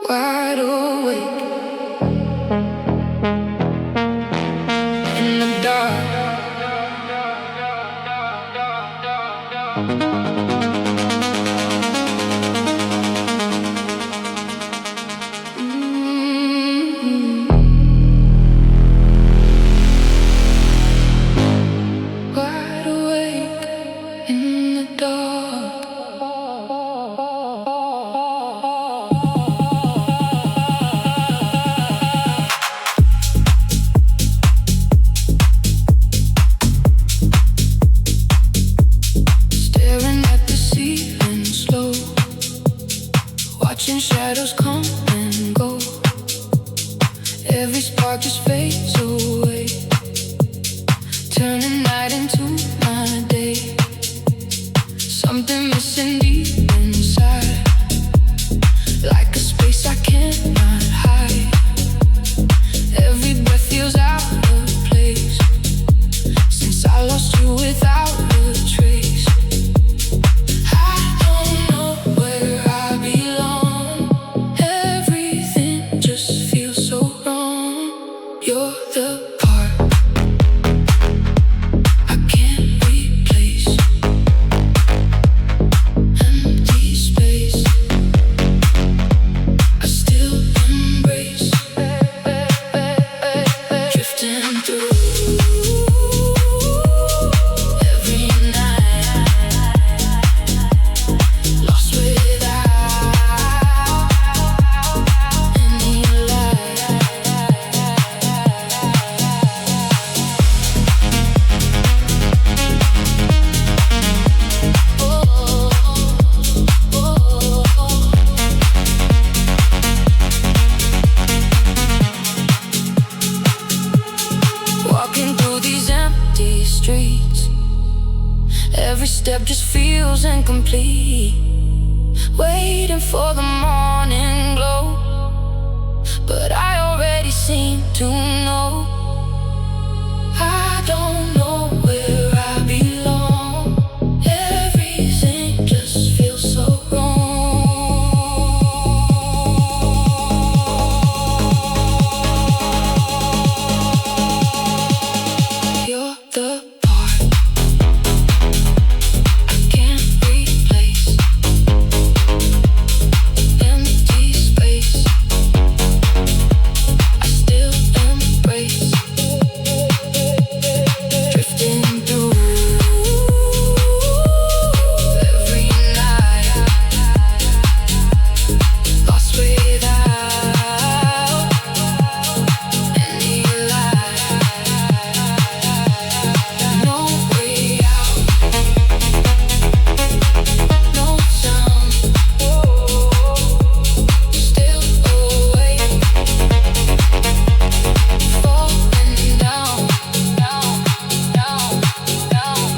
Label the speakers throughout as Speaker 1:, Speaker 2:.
Speaker 1: wide awake in the dark. Wide awake in the dark. Staring at the ceiling slow, watching shadows come and go. Every spark just fades away, turning night into my day. Something missing deep inside, like a space I cannot hide. Every breath feels out of place, since I lost you without a trace. I don't know where I belong. Everything just feels so wrong. You're the part I can't replace. Empty space I still embrace. Drifting through every night, lost without any light. Walking through these empty streets, every step just feels incomplete. Waiting for the morning glow, but I already seem to know. I don't know where I belong. Everything just feels so wrong. You're the part I can't replace. Empty space I still embrace. Drifting through every night, lost without any light. No way out, no sound, still awake, falling down, down, down, down.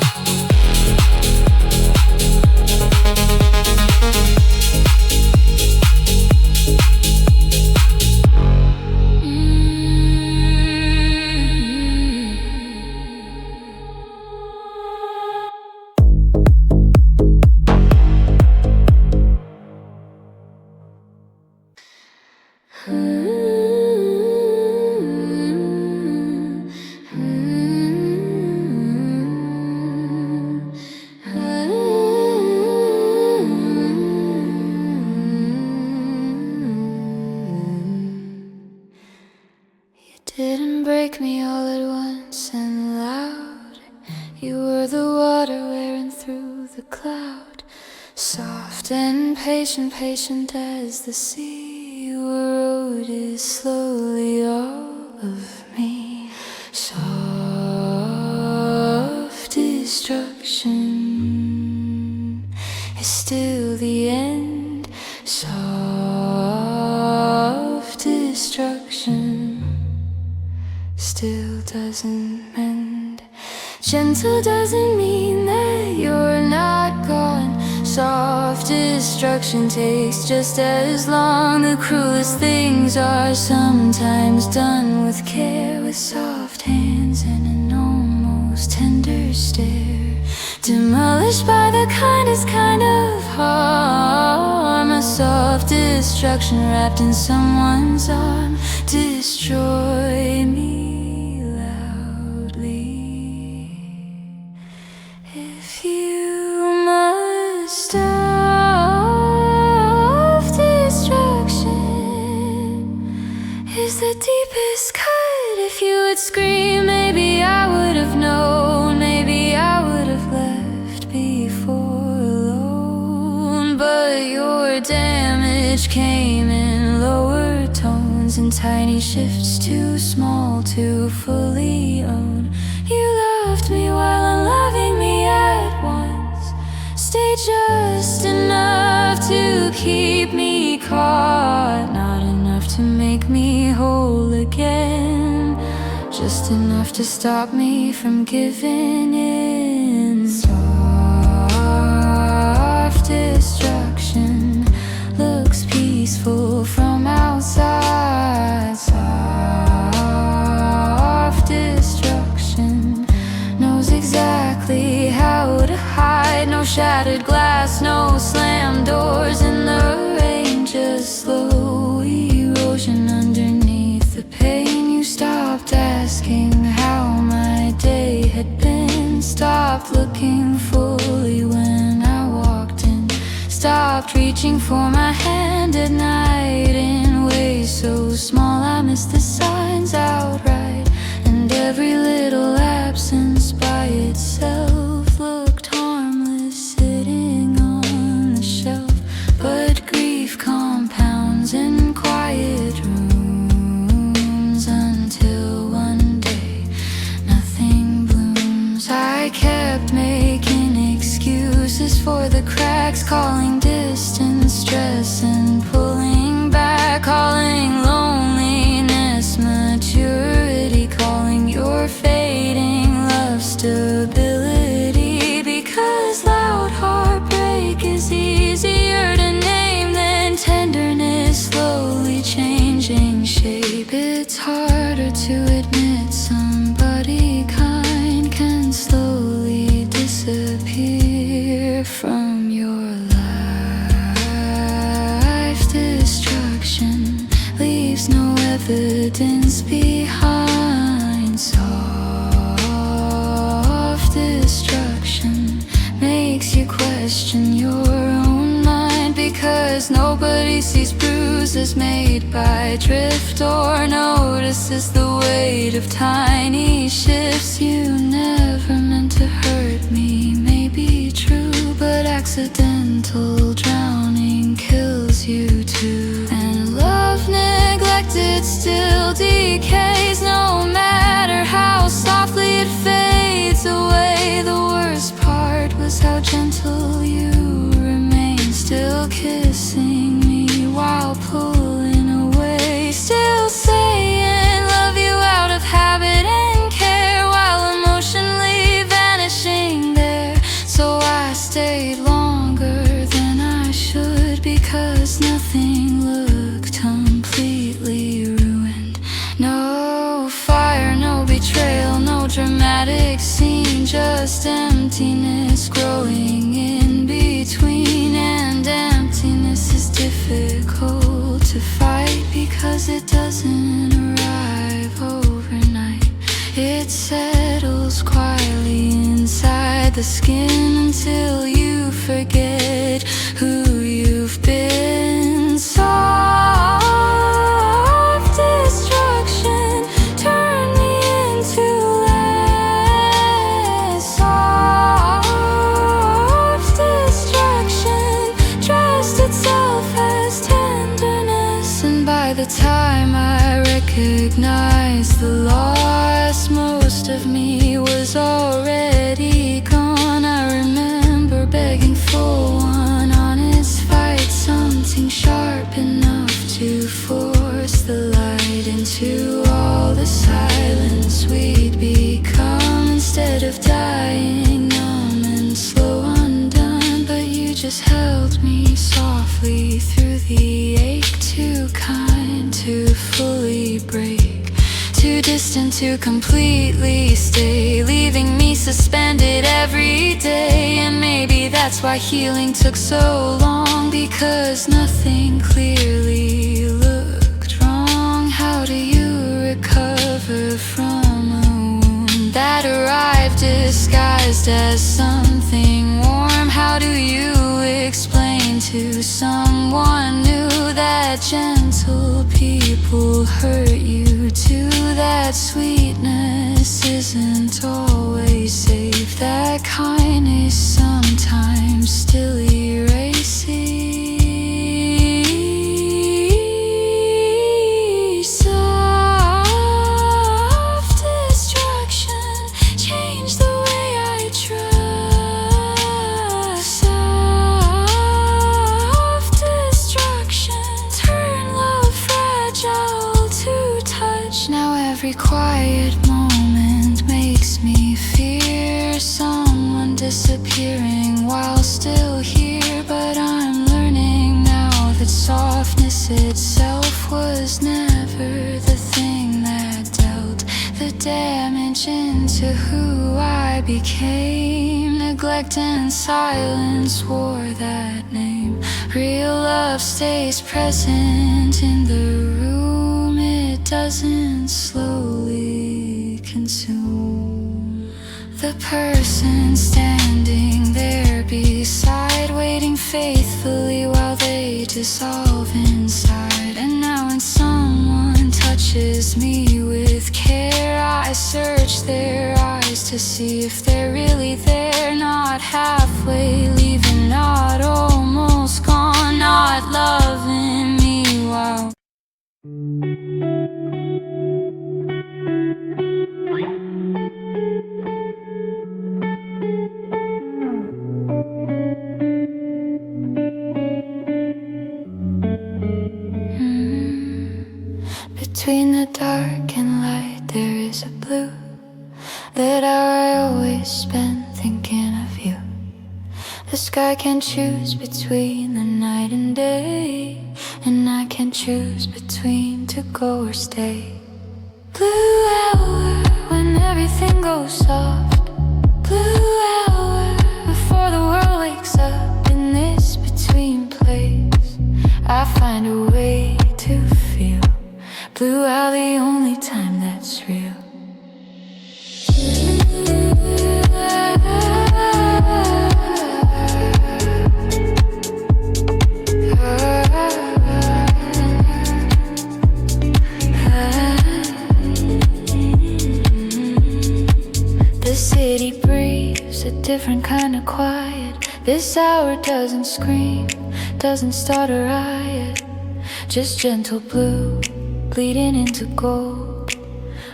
Speaker 1: You didn't break me all at once and loud. You were the water wearing through the cloud, soft and patient, patient as the sea. You eroded slowly all of me. Soft destruction is still the end. Soft destruction still doesn't mend. Gentle doesn't mean that you're not gone. Soft destruction takes just as long. The cruelest things are sometimes done with care, with soft hands and an almost tender stare. Demolished by the kindest kind of harm. A soft self-destruction wrapped in someone's arm. Destroy me loudly if you must. Self-destruction is the deepest cut. If you would scream, maybe I would have known. Maybe I would have left before alone. But your damage came in lower tones, in tiny shifts, too small to fully own. You loved me while unloving me at once. Stay just enough to keep me caught, not enough to make me whole again, just enough to stop me from giving in. Soft destruction looks peaceful from outside. Soft destruction knows exactly how to hide. No shattered glass, no slammed doors in the rain, just slow erosion underneath the pain. You stopped asking how my day had been, stopped looking fully when I walked in, stopped reaching for my hand at night in ways so small I missed the signs outright. And every little absence by itself looked harmless sitting on the shelf. But grief compounds in quiet rooms until one day nothing blooms. I kept making excuses for the cracks, calling distance stress and pulling back, calling loneliness maturity, calling your fading love stability. Because loud heartbreak is easier to name than tenderness slowly changing shape. It's harder to admit somebody kind can slowly disappear from your life. Destruction leaves no evidence behind. Soft destruction makes you question your own mind, because nobody sees bruises made by drift or notices the weight of tiny shifts. You never meant to hurt me, may be true, but accidental drowning kills you too. And love neglected still decays, no matter how softly it fades away. The worst part was how gentle you remained, still kissing me while pulling away, still saying love you out of habit and care, while emotionally vanishing there. So I stayed longer than I should, because nothing looked completely ruined. No fire, no betrayal, no dramatic scene, just emptiness growing in between. And emptiness is difficult to fight, because it doesn't arrive overnight. It settles quietly inside the skin until you forget who you've been. Soft destruction turned me into less. Soft destruction dressed itself as tenderness. And by the time I recognized the loss, most of me was already gone. I remember begging for one honest fight, something sharp enough to force the light into all the silence we'd become, instead of dying numb and slow undone. But you just held me softly through the ache, too kind to fully break, too distant to completely stay, leaving me suspended every every day. And maybe that's why healing took so long, because nothing clearly looked wrong. How do you recover from a wound that arrived disguised as something warm? How do you explain to someone new that gentle people hurt you too? That sweetness isn't always safe, that kindness sometimes still erases. Soft destruction changed the way I trust. Soft destruction turned love fragile to touch. Now every quiet moment makes me fear someone disappearing while still here. But I'm learning now that softness itself was never the thing that dealt the damage into who I became. Neglect and silence wore that name. Real love stays present in the room, it doesn't slowly consume. The person standing there beside, waiting faithfully while they dissolve inside. And now when someone touches me with care, I search their eyes to see if they're really there. Not halfway leaving, not almost gone, not loving me while between the dark and light there is a blue. That hour I always spend thinking of you. The sky can choose between the night and day, and I can choose between to go or stay. Blue hour when everything goes soft. Blue hour before the world wakes up. In this between place I find a way to feel. Blue hour, the only time that's real. The city breathes a different kind of quiet. This hour doesn't scream, doesn't start a riot. Just gentle blue bleeding into gold.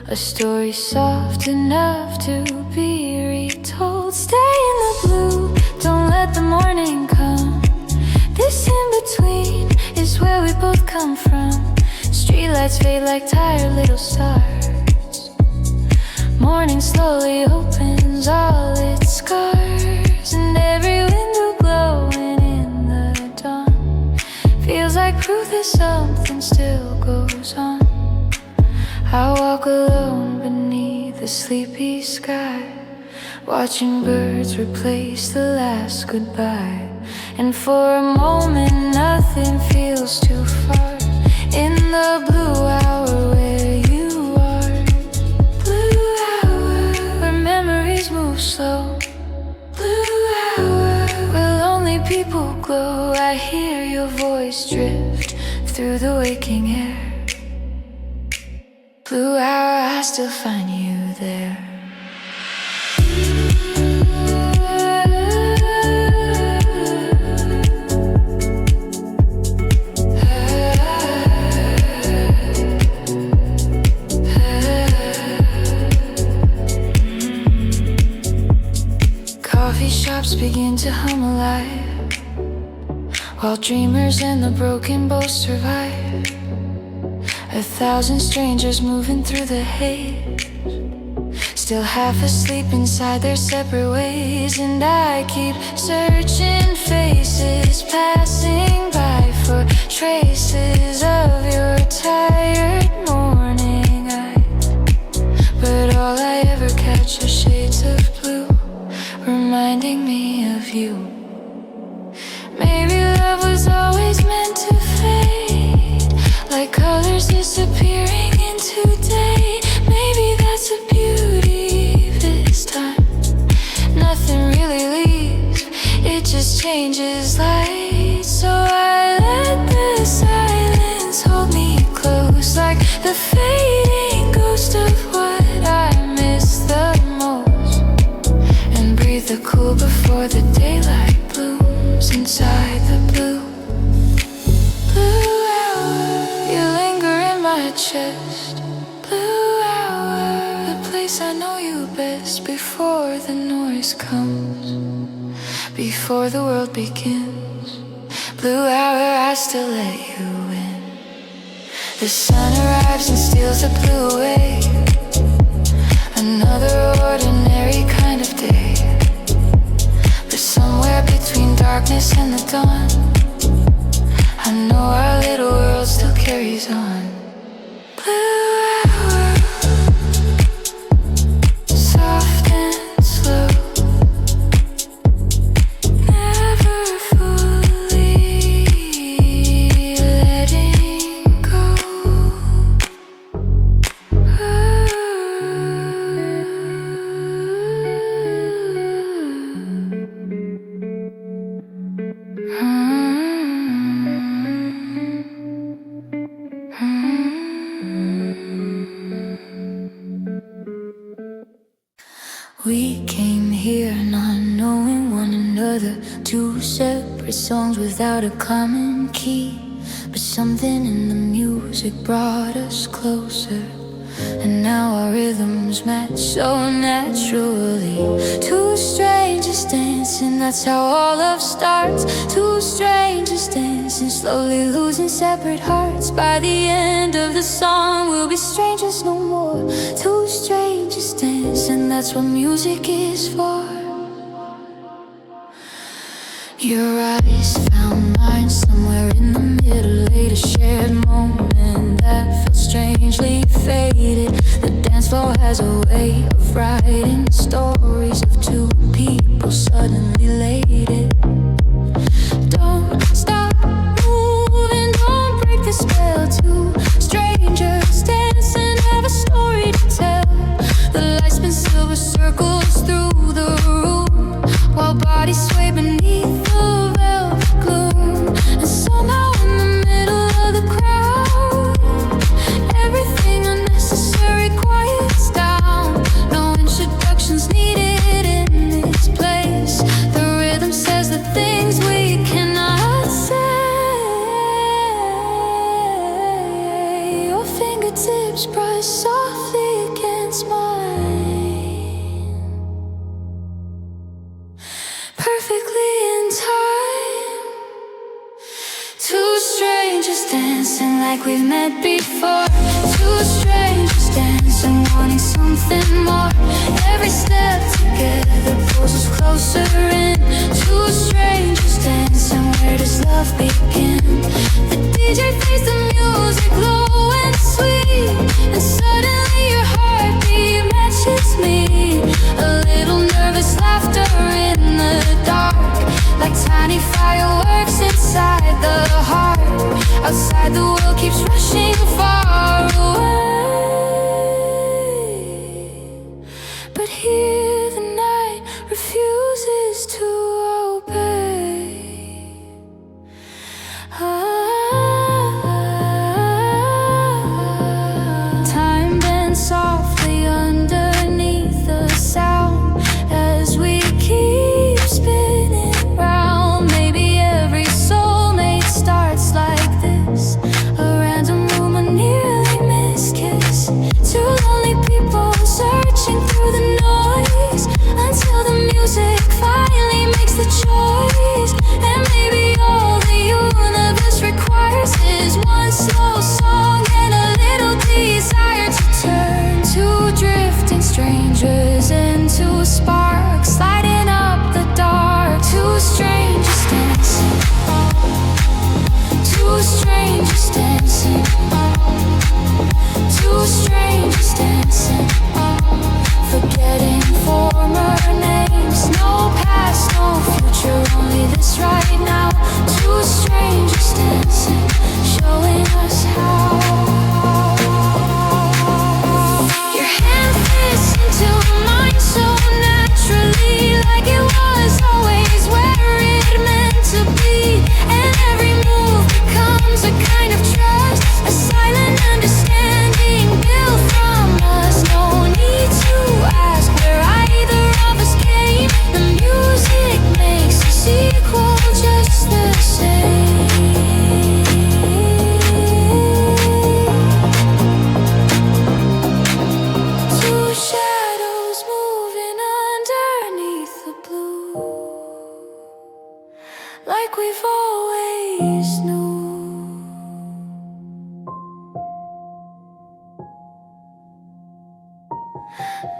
Speaker 1: A story soft enough to be retold. Stay in the blue, don't let the morning come. This in between is where we both come from. Streetlights fade like tired little stars. Morning slowly opens all its scars, and every window glowing in the dawn feels like proof that something still goes on. I walk alone beneath the sleepy sky, watching birds replace the last goodbye. And for a moment nothing feels too far. In the blue hour where you are. Blue hour where memories move slow. Blue hour where lonely people glow. I hear your voice drift through the waking air. Blue hour, I still find you there. Coffee shops begin to hum alive, while dreamers and the broken both survive. 1,000 strangers moving through the haze, still half asleep inside their separate ways. And I keep searching faces passing by for traces of your tired morning eyes. But all I ever catch are shades of blue, reminding disappearing into day. Maybe that's the beauty this time. Nothing really leaves, it just changes light. So I let the silence hold me close, like the fading ghost of what I miss the most. And breathe the cool before the daylight blooms inside the blue. Blue hour, you linger in my chest. Blue hour, the place I know you best. Before the noise comes, before the world begins. Blue hour, I still let you in. The sun arrives and steals the blue away. Another ordinary kind of day, but somewhere between darkness and the dawn, I know our little world still carries on. Blue hour, soft and slow, never fully letting go. We came here not knowing one another, two separate songs without a common key. But something in the music brought us closer, and now our rhythms match so naturally. Two strangers dancing, that's how all love starts. Two strangers dancing, slowly losing separate hearts. By the end of the song, we'll be strangers no more. Two strangers dancing, that's what music is for. Your eyes found mine somewhere in the middle, late a shared moment that felt strangely faded. The dance floor has a way of writing stories of two people suddenly elated. Don't stop moving, don't break the spell. Two strangers dancing, have a story to tell. The lights spin silver circles through the room, while bodies sway beneath the velvet gloom. And somehow in the middle of the crowd, everything unnecessary quiets down. No introductions needed in this place. The rhythm says the things we cannot say. Your fingertips brush softly against mine, perfectly in time. Two strangers dancing like we've met before. Two strangers dancing, wanting something more. Every step together pulls us closer in. Two strangers dancing, where does love begin? The DJ plays the music low and sweet, and suddenly your heartbeat matches me. A little nervous laughter in the dark, like tiny fireworks inside the heart. Outside the world keeps rushing far away, but here the night refuses to obey. Time bends softly underneath the sound as we keep spinning round. Maybe every soulmate starts like this, a random rumor nearly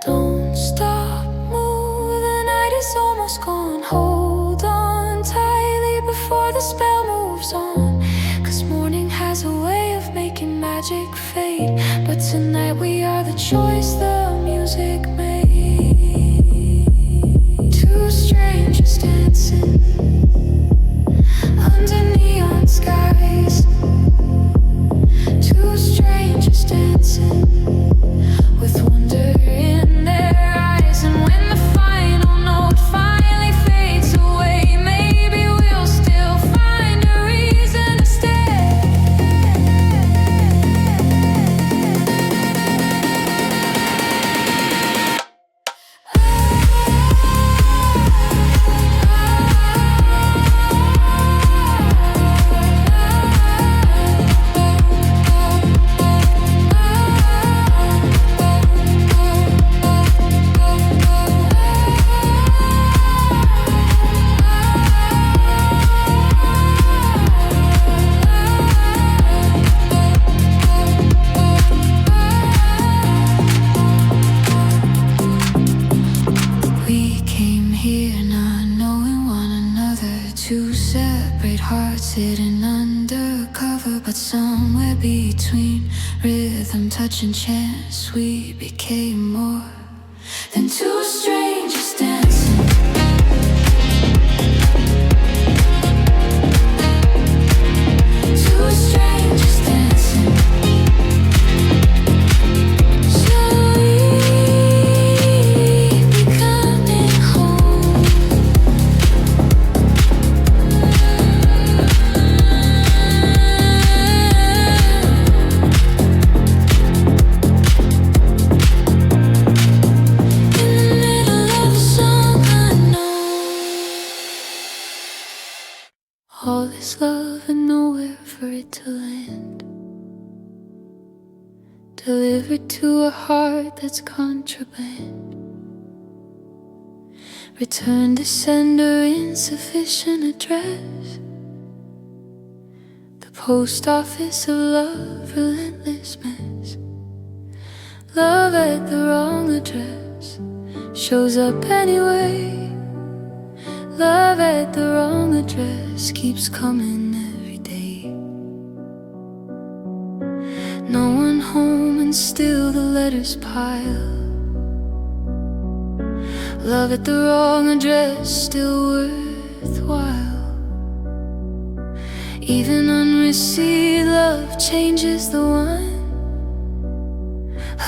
Speaker 1: Don't stop, move, the night is almost gone. Hold on tightly before the spell moves on. 'Cause morning has a way of making magic fade. But tonight we are the choice the music made. Two strangers dancing under neon skies. Two strangers dancing with wonder in their eyes. And when the final note finally fades away, maybe we'll still find a reason to stay. Two separate hearts hidden under cover, but somewhere between rhythm, touch, and chance, we became more than two strangers dancing. Two strangers dancing. All this love and nowhere for it to land, delivered to a heart that's contraband. Return to sender, insufficient address. The post office of love, relentless mess. Love at the wrong address shows up anyway. Love at the wrong address keeps coming every day. No one home and still the letters pile. Love at the wrong address still worthwhile. Even unreceived love changes the one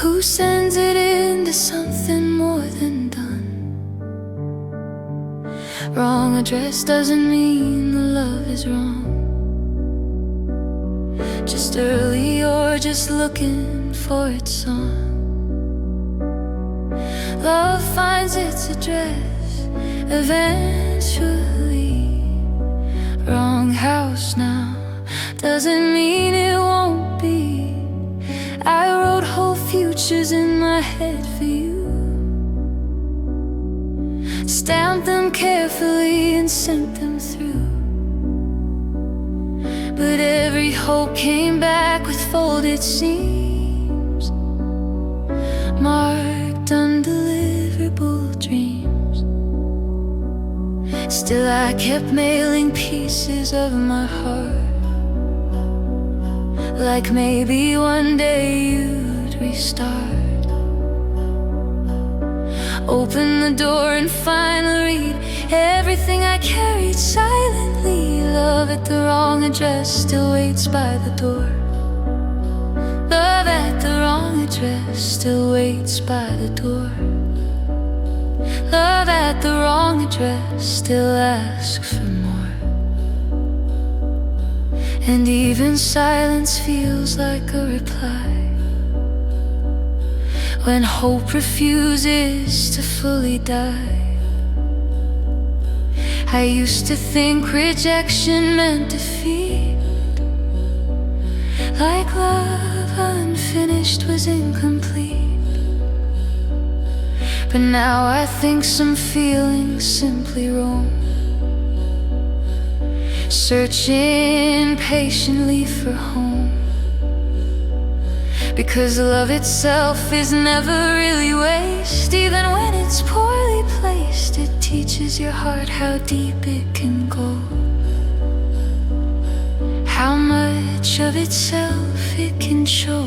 Speaker 1: who sends it into something more than done. Wrong address doesn't mean the love is wrong. Just early or just looking for its song. Love finds its address eventually. Wrong house now doesn't mean it won't be. I wrote whole futures in my head for you. Stamped them carefully and sent them through. But every hope came back with folded seams, marked undeliverable dreams. Still I kept mailing pieces of my heart, like maybe one day you'd restart. Open the door and finally read everything I carried silently. Love at the wrong address still waits by the door. Love at the wrong address still waits by the door. Love at the wrong address still asks for more. And even silence feels like a reply when hope refuses to fully die. I used to think rejection meant defeat, like love unfinished was incomplete. But now I think some feelings simply roam, searching patiently for home. Because love itself is never really waste. Even when it's poorly placed, it teaches your heart how deep it can go, how much of itself it can show.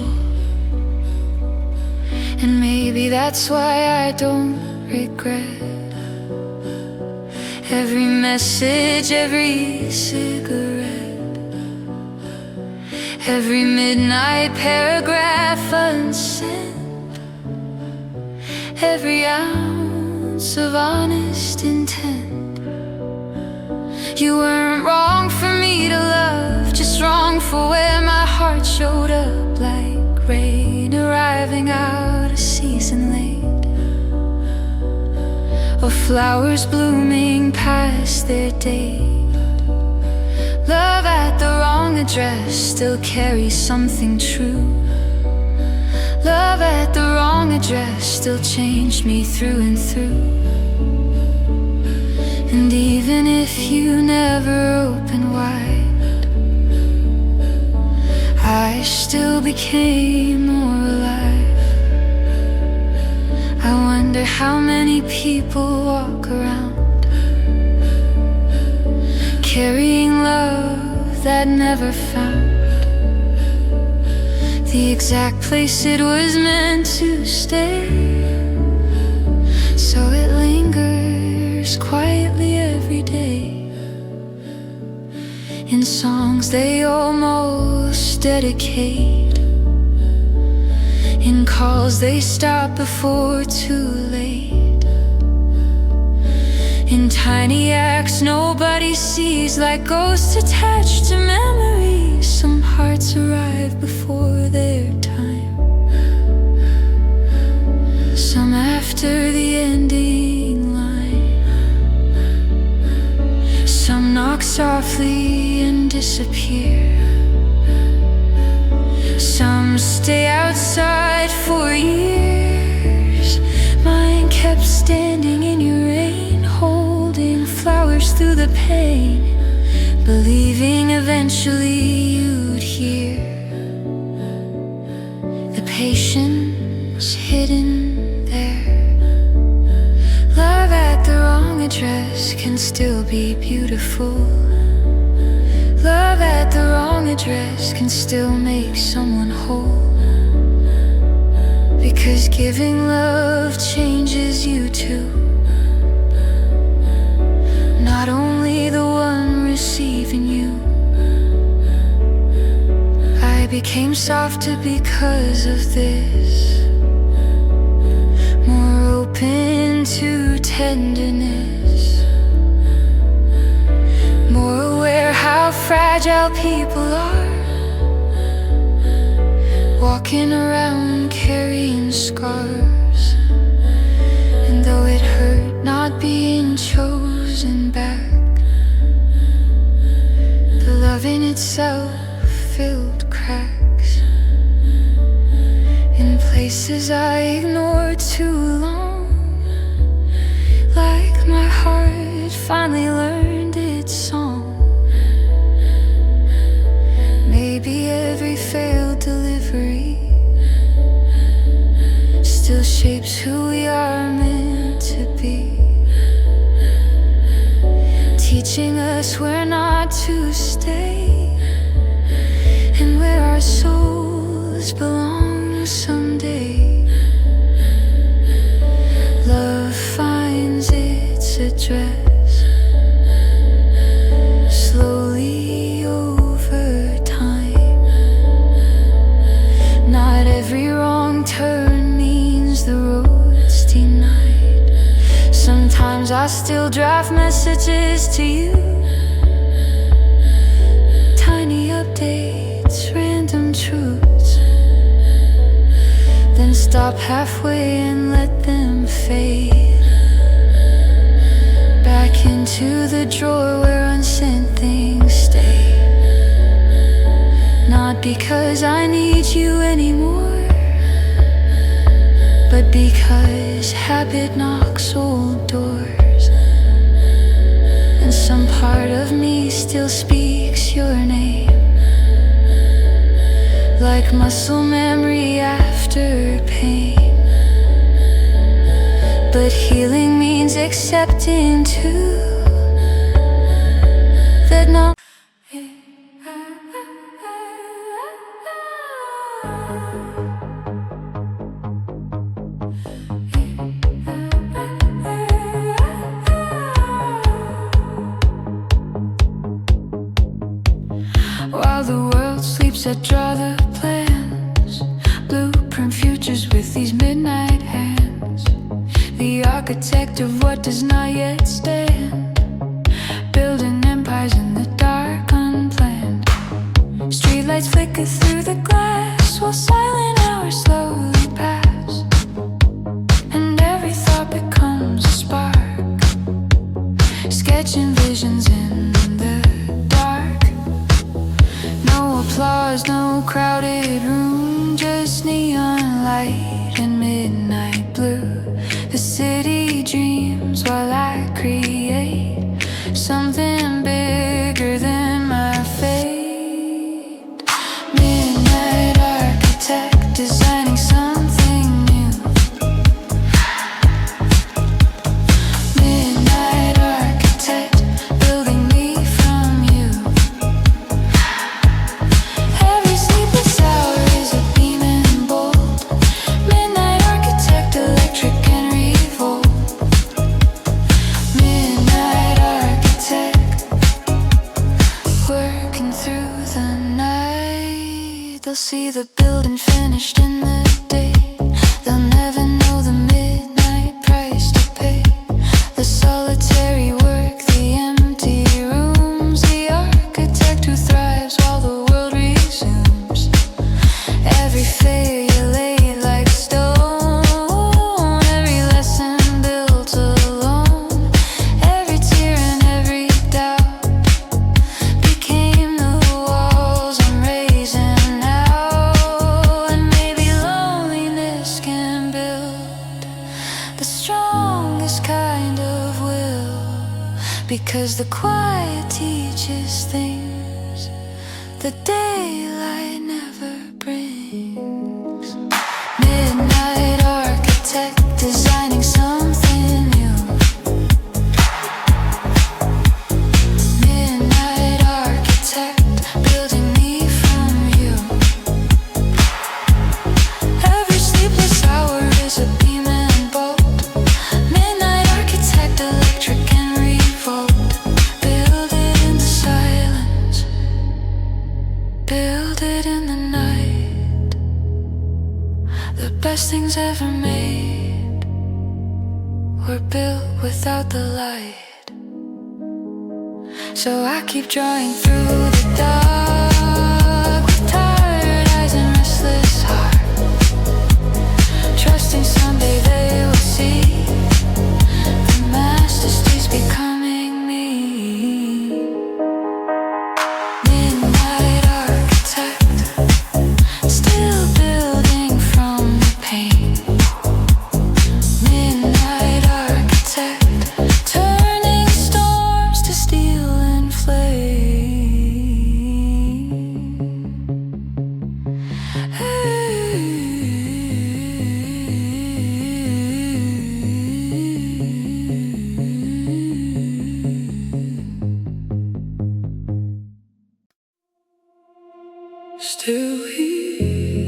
Speaker 1: And maybe that's why I don't regret every message, every cigarette, every midnight paragraph unsent, every ounce of honest intent. You weren't wrong for me to love, just wrong for where my heart showed up like rain arriving out a season late, or flowers blooming past their date. Love at the wrong address still carries something true. Love at the wrong address still changed me through and through. And even if you never open wide, I still became more alive. I wonder how many people walk around carrying love that never found the exact place it was meant to stay. So it lingers quietly every day, in songs they almost dedicate, in calls they stop before too late, in tiny acts nobody sees, like ghosts attached to memories. Some hearts arrive before their time, some after the ending line, some knock softly and disappear, some stay outside for years. Mine kept standing in your rain, holding flowers through the pain, believing eventually you'd hear the patience hidden there. Love at the wrong address can still be beautiful. Love at the wrong address can still make someone whole, because giving love changes you too, not only the one receiving you. I became softer because of this, more open to tenderness, more aware how fragile people are, walking around carrying scars. And though it hurt not being chosen back, the love in itself filled cracks in places I ignored too long, like my heart finally learned its song. Maybe every failed delivery still shapes who we are meant to be, teaching us where not to stay and where our souls belong someday. Love finds its address slowly over time. Not every wrong turn means the road's denied. Sometimes I still draft messages to you, tiny updates, random truths, then stop halfway and let them fade back into the drawer where unsent things stay. Not because I need you anymore, but because habit knocks old doors, and some part of me still speaks your name. like muscle memory after pain. But healing means accepting too that no. While the world sleeps, I draw the plans, blueprint futures with these midnight hands. The architect of what does not yet stand, building empires in the dark unplanned. Streetlights flicker through the glass while silent hours slowly pass, and every thought becomes a spark, sketching visions in the dark. No applause, no crowded room, just neon light and midnight blue. The city dreams while I create something bigger than my fate. Midnight architect designing something new. Midnight architect building me from you. Every sleepless hour is a beam and bold. Midnight architect, electric and revolt. Midnight architect, working through the night. They'll see the building finished in the day. They'll never know the midnight price to pay. The solitary work, the empty rooms, the architect who thrives while the world resumes. Every failure laid like stone, every lesson built alone. Every tear and every doubt became the walls I'm raising now. And maybe loneliness can build the strongest kind of will, because the quiet teaches things the daylight never brings. Midnight architect designing something new. Midnight architect building me from you. Every sleepless hour is a beam and bolt. Midnight architect, electric and revolt. Build it in the silence, build it in the night. The best things ever made were built without the light. So I keep drawing through the dark with tired eyes and restless heart, trusting someday they will see the masterpiece becoming me. Midnight architect, still building from the pain. Midnight architect, turning storms to steel and flame. Still here,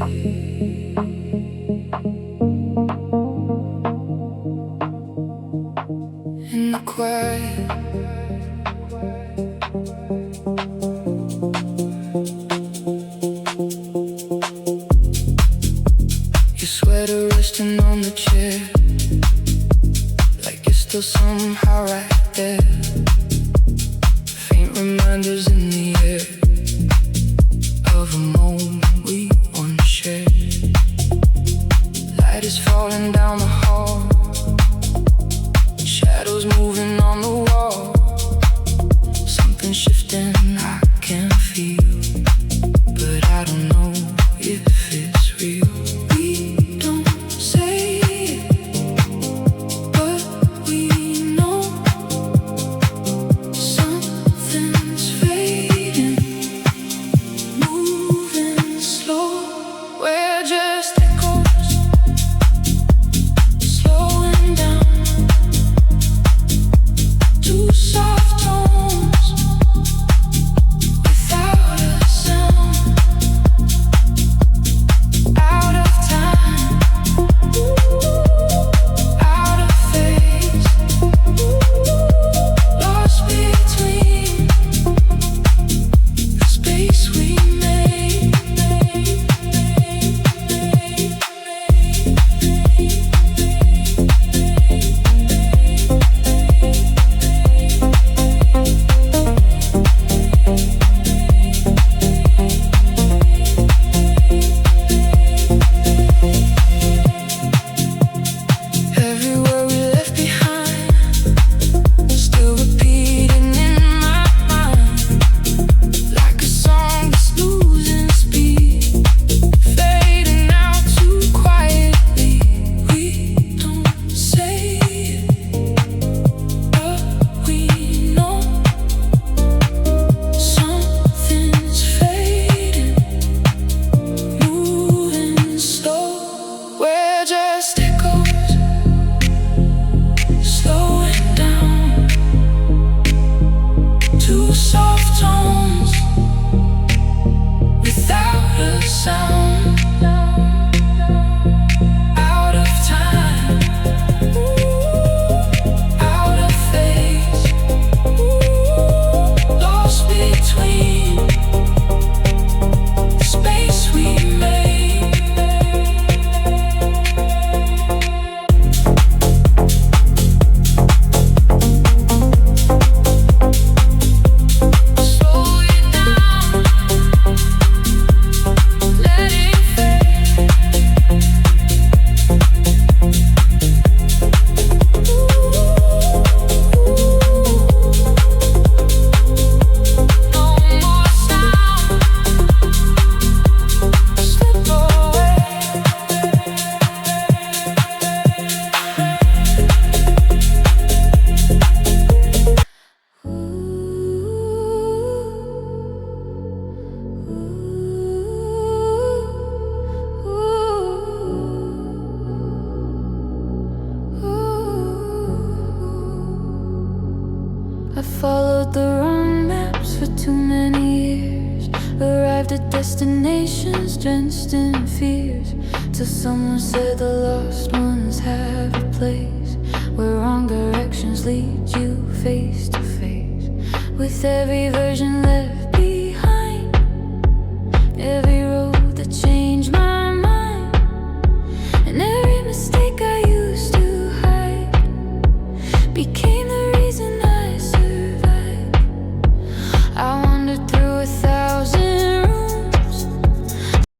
Speaker 1: in the quiet. Your sweater resting on the chair, like you're still somehow right there. Faint reminders in the air of a moment we once shared. Light is falling down the hall, shadows moving on the wall. Something shifting I can feel, but I don't know if it's real. We don't say it, but we know something's fading, moving slow. Imaginations drenched in fears, till someone said the lost ones have a place where wrong directions lead you face to face with every version left